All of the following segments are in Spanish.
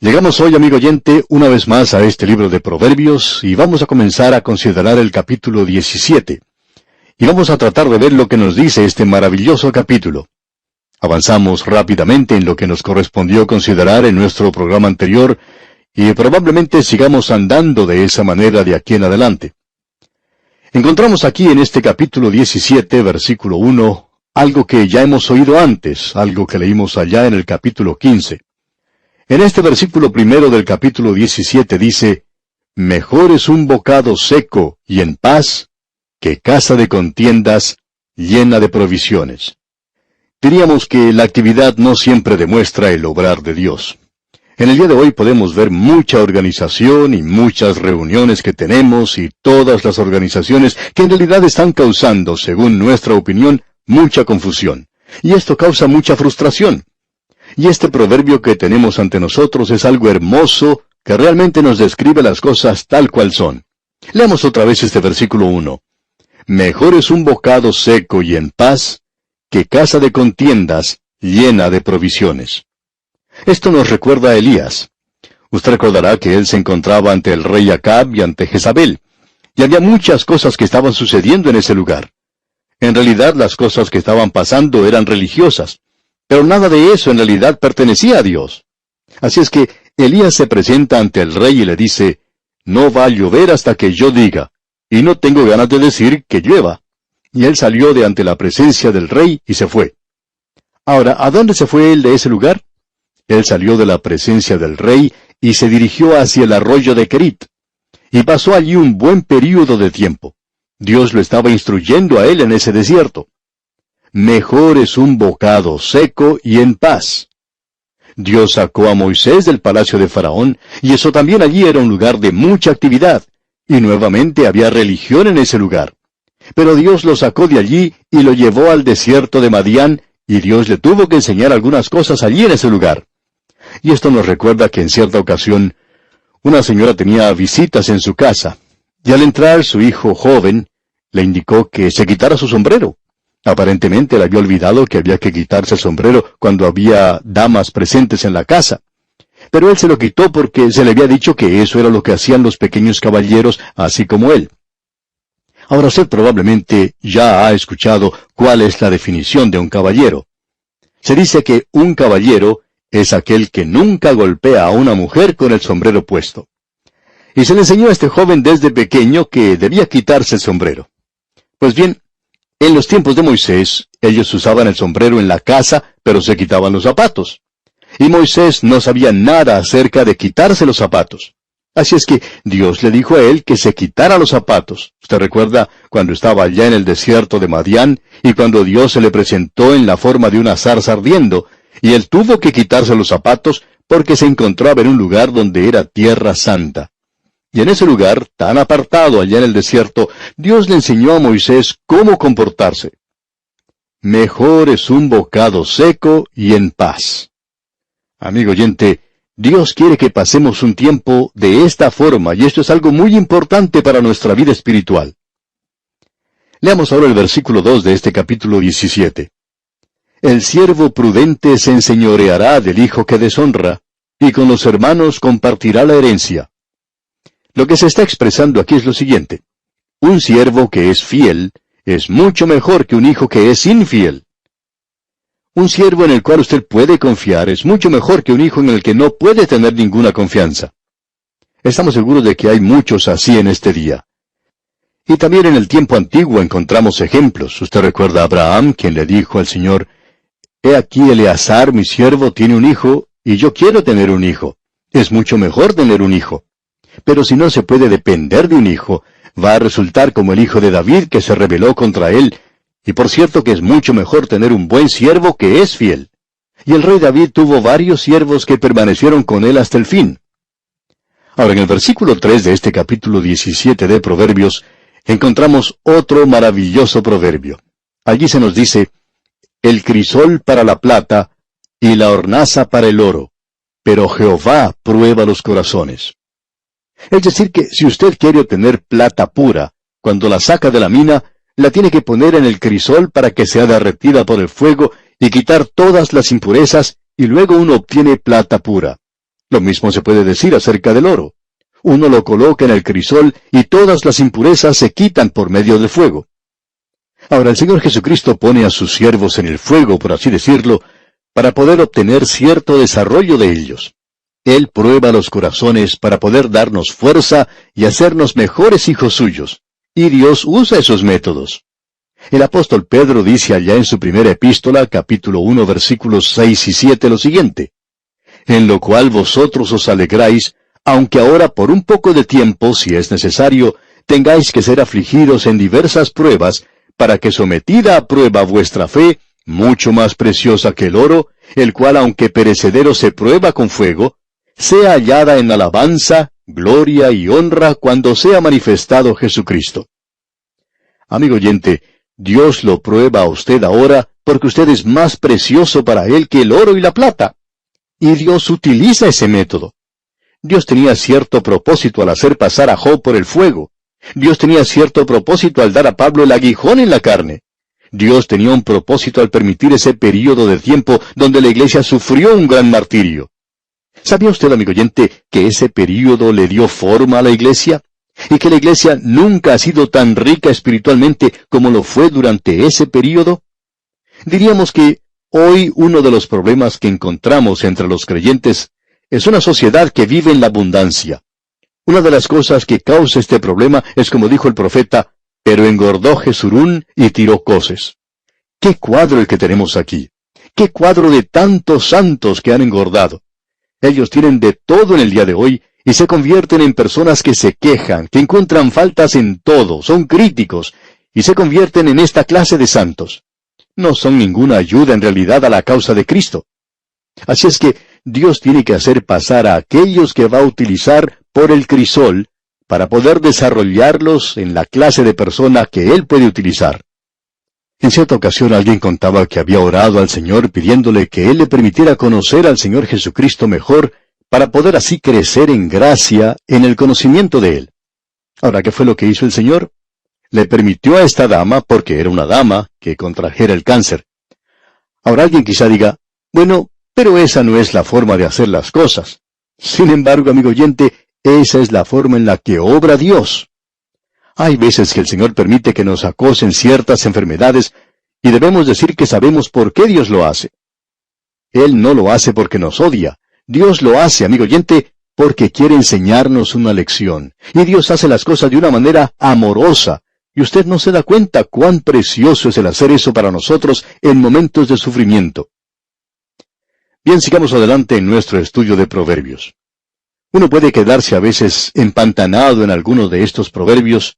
Llegamos hoy, amigo oyente, una vez más a este libro de Proverbios y vamos a comenzar a considerar el capítulo 17. Y vamos a tratar de ver lo que nos dice este maravilloso capítulo. Avanzamos rápidamente en lo que nos correspondió considerar en nuestro programa anterior y probablemente sigamos andando de esa manera de aquí en adelante. Encontramos aquí en este capítulo 17, versículo 1, algo que ya hemos oído antes, algo que leímos allá en el capítulo 15. En este versículo primero del capítulo 17 dice, «Mejor es un bocado seco y en paz, que casa de contiendas llena de provisiones». Diríamos que la actividad no siempre demuestra el obrar de Dios. En el día de hoy podemos ver mucha organización y muchas reuniones que tenemos y todas las organizaciones que en realidad están causando, según nuestra opinión, mucha confusión. Y esto causa mucha frustración. Y este proverbio que tenemos ante nosotros es algo hermoso que realmente nos describe las cosas tal cual son. Leamos otra vez este versículo 1. «Mejor es un bocado seco y en paz, que casa de contiendas llena de provisiones». Esto nos recuerda a Elías. Usted recordará que él se encontraba ante el rey Acab y ante Jezabel, y había muchas cosas que estaban sucediendo en ese lugar. En realidad las cosas que estaban pasando eran religiosas, pero nada de eso en realidad pertenecía a Dios. Así es que Elías se presenta ante el rey y le dice, «No va a llover hasta que yo diga, y no tengo ganas de decir que llueva». Y él salió de ante la presencia del rey y se fue. Ahora, ¿a dónde se fue él de ese lugar? Él salió de la presencia del rey y se dirigió hacia el arroyo de Kerit. Y pasó allí un buen período de tiempo. Dios lo estaba instruyendo a él en ese desierto. Mejor es un bocado seco y en paz. Dios sacó a Moisés del palacio de Faraón, y eso también allí era un lugar de mucha actividad, y nuevamente había religión en ese lugar. Pero Dios lo sacó de allí y lo llevó al desierto de Madián, y Dios le tuvo que enseñar algunas cosas allí en ese lugar. Y esto nos recuerda que en cierta ocasión, una señora tenía visitas en su casa, y al entrar su hijo joven, le indicó que se quitara su sombrero. Aparentemente le había olvidado que había que quitarse el sombrero cuando había damas presentes en la casa. Pero él se lo quitó porque se le había dicho que eso era lo que hacían los pequeños caballeros, así como él. Ahora usted probablemente ya ha escuchado cuál es la definición de un caballero. Se dice que un caballero es aquel que nunca golpea a una mujer con el sombrero puesto. Y se le enseñó a este joven desde pequeño que debía quitarse el sombrero. Pues bien, en los tiempos de Moisés, ellos usaban el sombrero en la casa, pero se quitaban los zapatos. Y Moisés no sabía nada acerca de quitarse los zapatos. Así es que Dios le dijo a él que se quitara los zapatos. Usted recuerda cuando estaba allá en el desierto de Madián, y cuando Dios se le presentó en la forma de una zarza ardiendo, y él tuvo que quitarse los zapatos porque se encontraba en un lugar donde era tierra santa. Y en ese lugar, tan apartado allá en el desierto, Dios le enseñó a Moisés cómo comportarse. Mejor es un bocado seco y en paz. Amigo oyente, Dios quiere que pasemos un tiempo de esta forma, y esto es algo muy importante para nuestra vida espiritual. Leamos ahora el versículo 2 de este capítulo 17. «El siervo prudente se enseñoreará del hijo que deshonra, y con los hermanos compartirá la herencia». Lo que se está expresando aquí es lo siguiente. Un siervo que es fiel es mucho mejor que un hijo que es infiel. Un siervo en el cual usted puede confiar es mucho mejor que un hijo en el que no puede tener ninguna confianza. Estamos seguros de que hay muchos así en este día. Y también en el tiempo antiguo encontramos ejemplos. Usted recuerda a Abraham, quien le dijo al Señor, «He aquí Eleazar, mi siervo, tiene un hijo, y yo quiero tener un hijo. Es mucho mejor tener un hijo». Pero si no se puede depender de un hijo, va a resultar como el hijo de David que se rebeló contra él. Y por cierto que es mucho mejor tener un buen siervo que es fiel. Y el rey David tuvo varios siervos que permanecieron con él hasta el fin. Ahora, en el versículo 3 de este capítulo 17 de Proverbios, encontramos otro maravilloso proverbio. Allí se nos dice, «El crisol para la plata y la hornaza para el oro, pero Jehová prueba los corazones». Es decir que si usted quiere obtener plata pura, cuando la saca de la mina, la tiene que poner en el crisol para que sea derretida por el fuego y quitar todas las impurezas, y luego uno obtiene plata pura. Lo mismo se puede decir acerca del oro. Uno lo coloca en el crisol y todas las impurezas se quitan por medio del fuego. Ahora el Señor Jesucristo pone a sus siervos en el fuego, por así decirlo, para poder obtener cierto desarrollo de ellos. Él prueba los corazones para poder darnos fuerza y hacernos mejores hijos suyos. Y Dios usa esos métodos. El apóstol Pedro dice allá en su primera epístola, capítulo 1, versículos 6 y 7, lo siguiente: en lo cual vosotros os alegráis, aunque ahora por un poco de tiempo, si es necesario, tengáis que ser afligidos en diversas pruebas, para que sometida a prueba vuestra fe, mucho más preciosa que el oro, el cual aunque perecedero se prueba con fuego, sea hallada en alabanza, gloria y honra cuando sea manifestado Jesucristo. Amigo oyente, Dios lo prueba a usted ahora porque usted es más precioso para Él que el oro y la plata. Y Dios utiliza ese método. Dios tenía cierto propósito al hacer pasar a Job por el fuego. Dios tenía cierto propósito al dar a Pablo el aguijón en la carne. Dios tenía un propósito al permitir ese período de tiempo donde la iglesia sufrió un gran martirio. ¿Sabía usted, amigo oyente, que ese período le dio forma a la iglesia? Y que la iglesia nunca ha sido tan rica espiritualmente como lo fue durante ese período. Diríamos que hoy uno de los problemas que encontramos entre los creyentes es una sociedad que vive en la abundancia. Una de las cosas que causa este problema es como dijo el profeta: pero engordó Jesurún y tiró coces. ¡Qué cuadro el que tenemos aquí! ¡Qué cuadro de tantos santos que han engordado! Ellos tienen de todo en el día de hoy y se convierten en personas que se quejan, que encuentran faltas en todo, son críticos, y se convierten en esta clase de santos. No son ninguna ayuda en realidad a la causa de Cristo. Así es que Dios tiene que hacer pasar a aquellos que va a utilizar por el crisol para poder desarrollarlos en la clase de persona que Él puede utilizar. En cierta ocasión alguien contaba que había orado al Señor pidiéndole que Él le permitiera conocer al Señor Jesucristo mejor para poder así crecer en gracia en el conocimiento de Él. Ahora, ¿qué fue lo que hizo el Señor? Le permitió a esta dama, porque era una dama, que contrajera el cáncer. Ahora alguien quizá diga: bueno, pero esa no es la forma de hacer las cosas. Sin embargo, amigo oyente, esa es la forma en la que obra Dios. Hay veces que el Señor permite que nos acosen ciertas enfermedades, y debemos decir que sabemos por qué Dios lo hace. Él no lo hace porque nos odia. Dios lo hace, amigo oyente, porque quiere enseñarnos una lección. Y Dios hace las cosas de una manera amorosa, y usted no se da cuenta cuán precioso es el hacer eso para nosotros en momentos de sufrimiento. Bien, sigamos adelante en nuestro estudio de Proverbios. Uno puede quedarse a veces empantanado en alguno de estos proverbios,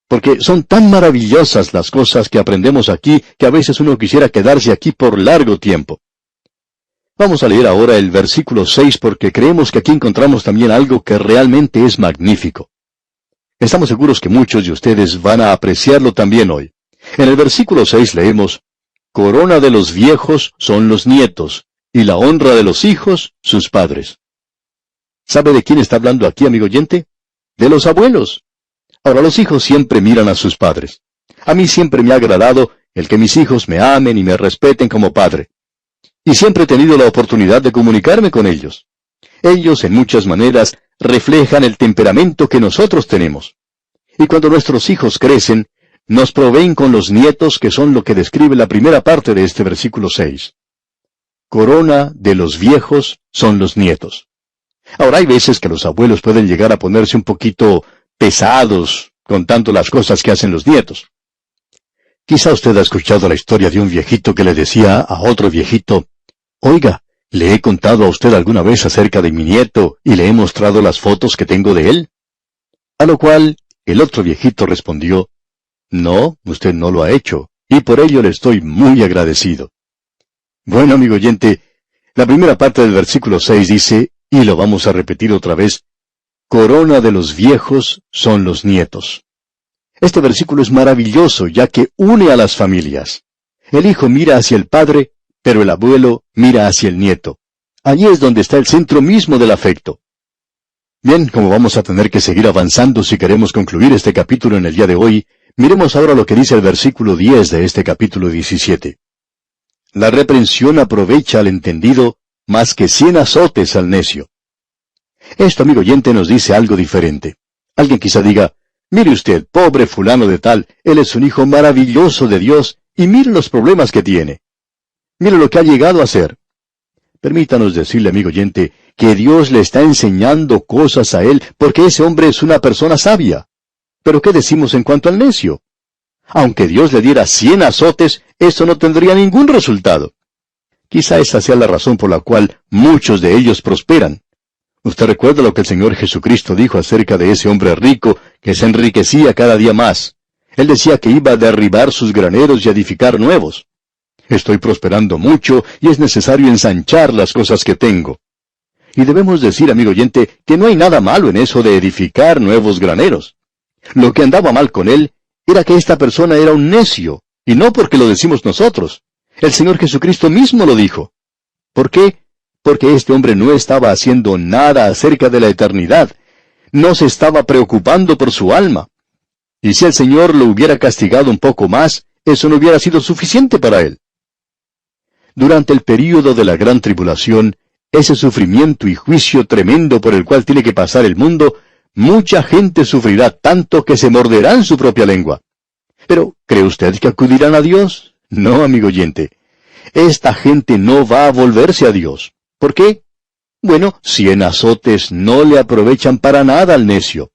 porque son tan maravillosas las cosas que aprendemos aquí, que a veces uno quisiera quedarse aquí por largo tiempo. Vamos a leer ahora el versículo 6 porque creemos que aquí encontramos también algo que realmente es magnífico. Estamos seguros que muchos de ustedes van a apreciarlo también hoy. En el versículo 6 leemos: corona de los viejos son los nietos, y la honra de los hijos sus padres. ¿Sabe de quién está hablando aquí, amigo oyente? De los abuelos. Ahora, los hijos siempre miran a sus padres. A mí siempre me ha agradado el que mis hijos me amen y me respeten como padre. Y siempre he tenido la oportunidad de comunicarme con ellos. Ellos, en muchas maneras, reflejan el temperamento que nosotros tenemos. Y cuando nuestros hijos crecen, nos proveen con los nietos, que son lo que describe la primera parte de este versículo 6. Corona de los viejos son los nietos. Ahora, hay veces que los abuelos pueden llegar a ponerse un poquito pesados contando las cosas que hacen los nietos. Quizá usted ha escuchado la historia de un viejito que le decía a otro viejito: oiga, ¿le he contado a usted alguna vez acerca de mi nieto y le he mostrado las fotos que tengo de él? A lo cual el otro viejito respondió: no, usted no lo ha hecho, y por ello le estoy muy agradecido. Bueno, amigo oyente, la primera parte del versículo 6 dice, y lo vamos a repetir otra vez: corona de los viejos son los nietos. Este versículo es maravilloso, ya que une a las familias. El hijo mira hacia el padre, pero el abuelo mira hacia el nieto. Allí es donde está el centro mismo del afecto. Bien, como vamos a tener que seguir avanzando si queremos concluir este capítulo en el día de hoy, miremos ahora lo que dice el versículo 10 de este capítulo 17. La reprensión aprovecha al entendido más que 100 azotes al necio. Esto, amigo oyente, nos dice algo diferente. Alguien quizá diga, mire usted, pobre fulano de tal, él es un hijo maravilloso de Dios, y mire los problemas que tiene. Mire lo que ha llegado a ser. Permítanos decirle, amigo oyente, que Dios le está enseñando cosas a él, porque ese hombre es una persona sabia. Pero ¿qué decimos en cuanto al necio? Aunque Dios le diera 100 azotes, eso no tendría ningún resultado. Quizá esa sea la razón por la cual muchos de ellos prosperan. Usted recuerda lo que el Señor Jesucristo dijo acerca de ese hombre rico que se enriquecía cada día más. Él decía que iba a derribar sus graneros y edificar nuevos. Estoy prosperando mucho y es necesario ensanchar las cosas que tengo. Y debemos decir, amigo oyente, que no hay nada malo en eso de edificar nuevos graneros. Lo que andaba mal con él era que esta persona era un necio, y no porque lo decimos nosotros. El Señor Jesucristo mismo lo dijo. ¿Por qué? Porque este hombre no estaba haciendo nada acerca de la eternidad. No se estaba preocupando por su alma. Y si el Señor lo hubiera castigado un poco más, eso no hubiera sido suficiente para él. Durante el período de la gran tribulación, ese sufrimiento y juicio tremendo por el cual tiene que pasar el mundo, mucha gente sufrirá tanto que se morderán su propia lengua. Pero, ¿cree usted que acudirán a Dios? No, amigo oyente. Esta gente no va a volverse a Dios. ¿Por qué? Bueno, 100 azotes no le aprovechan para nada al necio.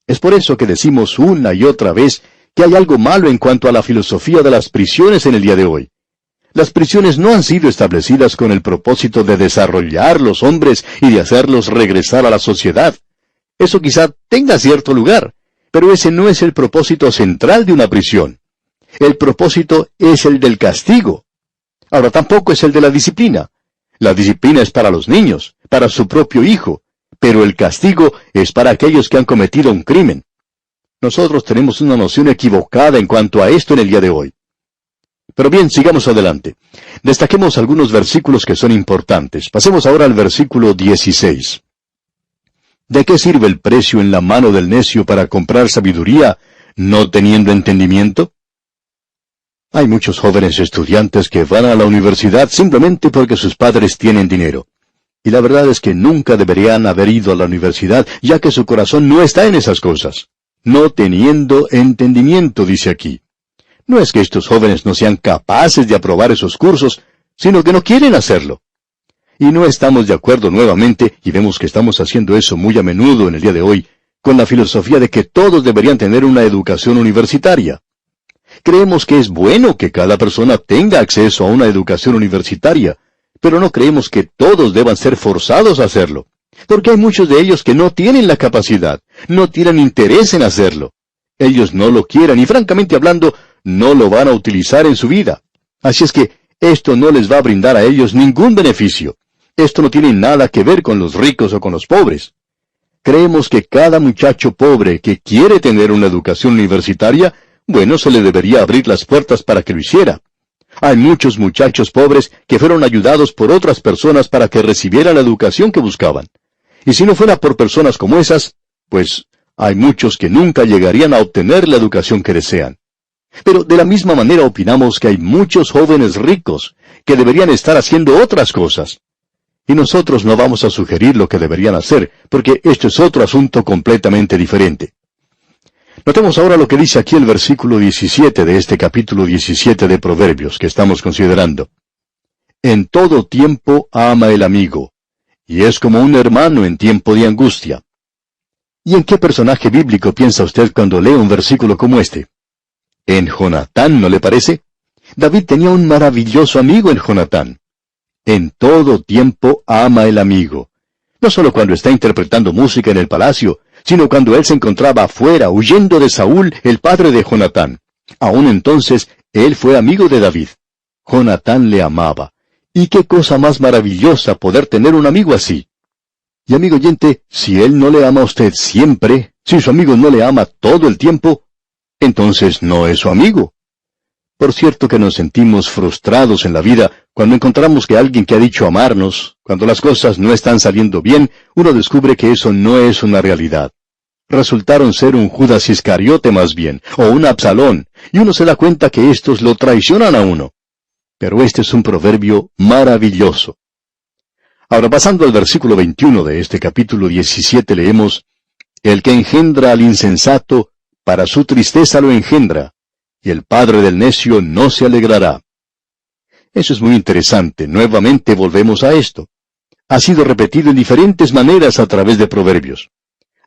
Es por eso que decimos una y otra vez que hay algo malo en cuanto a la filosofía de las prisiones en el día de hoy. Las prisiones no han sido establecidas con el propósito de desarrollar los hombres y de hacerlos regresar a la sociedad. Eso quizá tenga cierto lugar, pero ese no es el propósito central de una prisión. El propósito es el del castigo. Ahora, tampoco es el de la disciplina. La disciplina es para los niños, para su propio hijo, pero el castigo es para aquellos que han cometido un crimen. Nosotros tenemos una noción equivocada en cuanto a esto en el día de hoy. Pero bien, sigamos adelante. Destaquemos algunos versículos que son importantes. Pasemos ahora al versículo 16. ¿De qué sirve el precio en la mano del necio para comprar sabiduría, no teniendo entendimiento? Hay muchos jóvenes estudiantes que van a la universidad simplemente porque sus padres tienen dinero. Y la verdad es que nunca deberían haber ido a la universidad, ya que su corazón no está en esas cosas. No teniendo entendimiento, dice aquí. No es que estos jóvenes no sean capaces de aprobar esos cursos, sino que no quieren hacerlo. Y no estamos de acuerdo nuevamente, y vemos que estamos haciendo eso muy a menudo en el día de hoy, con la filosofía de que todos deberían tener una educación universitaria. Creemos que es bueno que cada persona tenga acceso a una educación universitaria, pero no creemos que todos deban ser forzados a hacerlo, porque hay muchos de ellos que no tienen la capacidad, no tienen interés en hacerlo. Ellos no lo quieren y francamente hablando, no lo van a utilizar en su vida. Así es que esto no les va a brindar a ellos ningún beneficio. Esto no tiene nada que ver con los ricos o con los pobres. Creemos que cada muchacho pobre que quiere tener una educación universitaria, bueno, se le debería abrir las puertas para que lo hiciera. Hay muchos muchachos pobres que fueron ayudados por otras personas para que recibieran la educación que buscaban. Y si no fuera por personas como esas, pues hay muchos que nunca llegarían a obtener la educación que desean. Pero de la misma manera opinamos que hay muchos jóvenes ricos que deberían estar haciendo otras cosas. Y nosotros no vamos a sugerir lo que deberían hacer, porque esto es otro asunto completamente diferente. Notemos ahora lo que dice aquí el versículo 17 de este capítulo 17 de Proverbios que estamos considerando. En todo tiempo ama el amigo, y es como un hermano en tiempo de angustia. ¿Y en qué personaje bíblico piensa usted cuando lee un versículo como este? En Jonatán, ¿no le parece? David tenía un maravilloso amigo en Jonatán. En todo tiempo ama el amigo. No solo cuando está interpretando música en el palacio, sino cuando él se encontraba afuera, huyendo de Saúl, el padre de Jonatán. Aún entonces, él fue amigo de David. Jonatán le amaba. Y qué cosa más maravillosa poder tener un amigo así. Y amigo oyente, si él no le ama a usted siempre, si su amigo no le ama todo el tiempo, entonces no es su amigo. Por cierto que nos sentimos frustrados en la vida cuando encontramos que alguien que ha dicho amarnos, cuando las cosas no están saliendo bien, uno descubre que eso no es una realidad. Resultaron ser un Judas Iscariote más bien, o un Absalón, y uno se da cuenta que estos lo traicionan a uno. Pero este es un proverbio maravilloso. Ahora, pasando al versículo 21 de este capítulo 17, leemos: El que engendra al insensato, para su tristeza lo engendra, y el padre del necio no se alegrará. Eso es muy interesante. Nuevamente volvemos a esto. Ha sido repetido en diferentes maneras a través de Proverbios.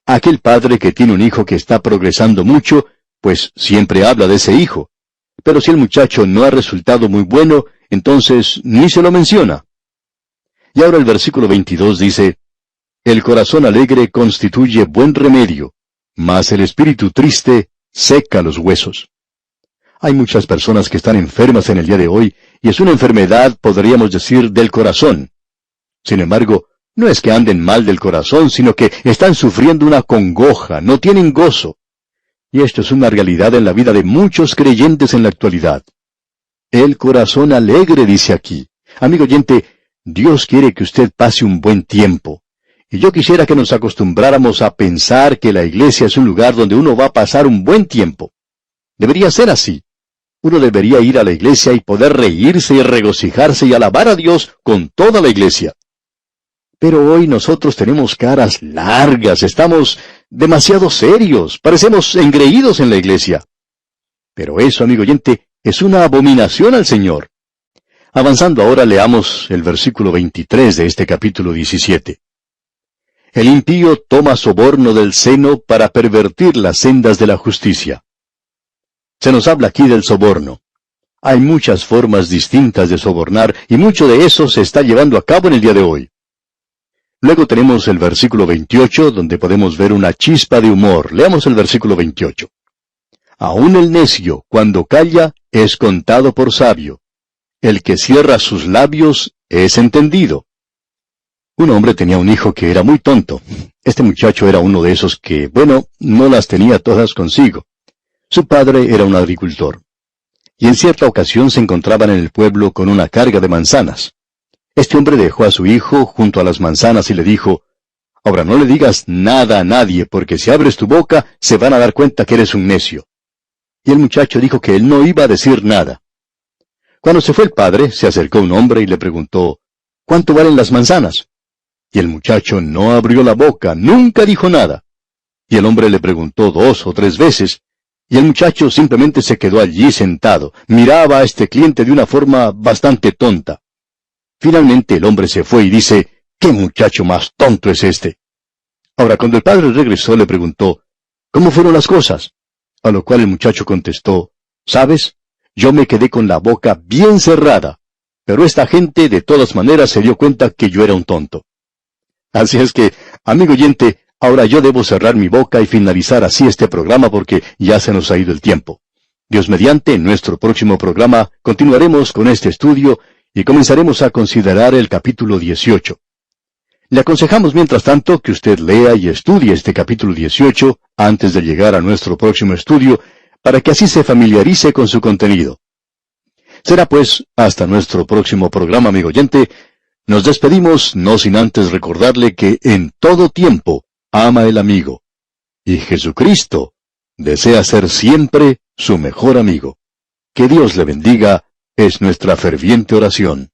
Aquel padre que tiene un hijo que está progresando mucho, pues siempre habla de ese hijo. Pero si el muchacho no ha resultado muy bueno, entonces ni se lo menciona. Y ahora el versículo 22 dice: El corazón alegre constituye buen remedio, mas el espíritu triste seca los huesos. Hay muchas personas que están enfermas en el día de hoy, y es una enfermedad, podríamos decir, del corazón. Sin embargo, no es que anden mal del corazón, sino que están sufriendo una congoja, no tienen gozo. Y esto es una realidad en la vida de muchos creyentes en la actualidad. El corazón alegre, dice aquí. Amigo oyente, Dios quiere que usted pase un buen tiempo. Y yo quisiera que nos acostumbráramos a pensar que la iglesia es un lugar donde uno va a pasar un buen tiempo. Debería ser así. Uno debería ir a la iglesia y poder reírse y regocijarse y alabar a Dios con toda la iglesia. Pero hoy nosotros tenemos caras largas, estamos demasiado serios, parecemos engreídos en la iglesia. Pero eso, amigo oyente, es una abominación al Señor. Avanzando ahora, leamos el versículo 23 de este capítulo 17. El impío toma soborno del seno para pervertir las sendas de la justicia. Se nos habla aquí del soborno. Hay muchas formas distintas de sobornar, y mucho de eso se está llevando a cabo en el día de hoy. Luego tenemos el versículo 28, donde podemos ver una chispa de humor. Leamos el versículo 28. Aún el necio, cuando calla, es contado por sabio. El que cierra sus labios es entendido. Un hombre tenía un hijo que era muy tonto. Este muchacho era uno de esos que, bueno, no las tenía todas consigo. Su padre era un agricultor. Y en cierta ocasión se encontraban en el pueblo con una carga de manzanas. Este hombre dejó a su hijo junto a las manzanas y le dijo: Ahora no le digas nada a nadie, porque si abres tu boca, se van a dar cuenta que eres un necio. Y el muchacho dijo que él no iba a decir nada. Cuando se fue el padre, se acercó un hombre y le preguntó: ¿Cuánto valen las manzanas? Y el muchacho no abrió la boca, nunca dijo nada. Y el hombre le preguntó 2 o 3 veces, y el muchacho simplemente se quedó allí sentado, miraba a este cliente de una forma bastante tonta. Finalmente el hombre se fue y dice: ¿Qué muchacho más tonto es este? Ahora, cuando el padre regresó, le preguntó: ¿Cómo fueron las cosas? A lo cual el muchacho contestó: ¿Sabes? Yo me quedé con la boca bien cerrada, pero esta gente de todas maneras se dio cuenta que yo era un tonto. Así es que, amigo oyente, ahora yo debo cerrar mi boca y finalizar así este programa porque ya se nos ha ido el tiempo. Dios mediante, en nuestro próximo programa continuaremos con este estudio y comenzaremos a considerar el capítulo 18. Le aconsejamos mientras tanto que usted lea y estudie este capítulo 18 antes de llegar a nuestro próximo estudio, para que así se familiarice con su contenido. Será pues hasta nuestro próximo programa, amigo oyente. Nos despedimos no sin antes recordarle que en todo tiempo ama el amigo. Y Jesucristo desea ser siempre su mejor amigo. Que Dios le bendiga es nuestra ferviente oración.